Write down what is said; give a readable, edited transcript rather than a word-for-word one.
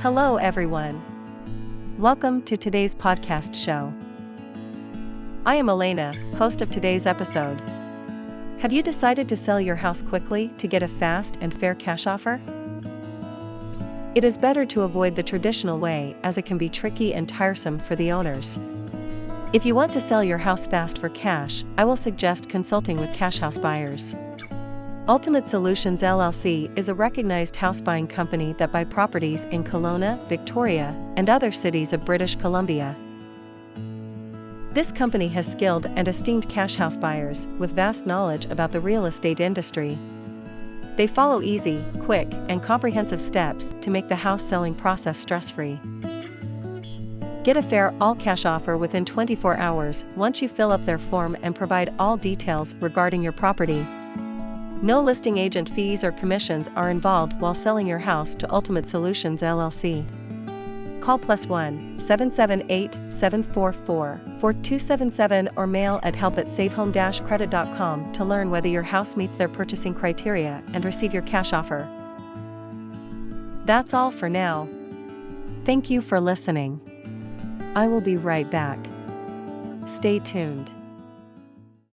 Hello everyone. Welcome to today's podcast show. I am Elena, host of today's episode. Have you decided to sell your house quickly to get a fast and fair cash offer? It is better to avoid the traditional way as it can be tricky and tiresome for the owners. If you want to sell your house fast for cash, I will suggest consulting with cashhomebuyers. Solutions LLC is a recognized house buying company that buy properties in Kelowna, Victoria, and other cities of British Columbia. This company has skilled and esteemed cash house buyers with vast knowledge about the real estate industry. They follow easy, quick, and comprehensive steps to make the house selling process stress-free. Get a fair all-cash offer within 24 hours once you fill up their form and provide all details regarding your property. No listing agent fees or commissions are involved while selling your house to Ultimate Solutions LLC. Call +1 778 744 4277 or mail at help@savehome-credit.com to learn whether your house meets their purchasing criteria and receive your cash offer. That's all for now. Thank you for listening. I will be right back. Stay tuned.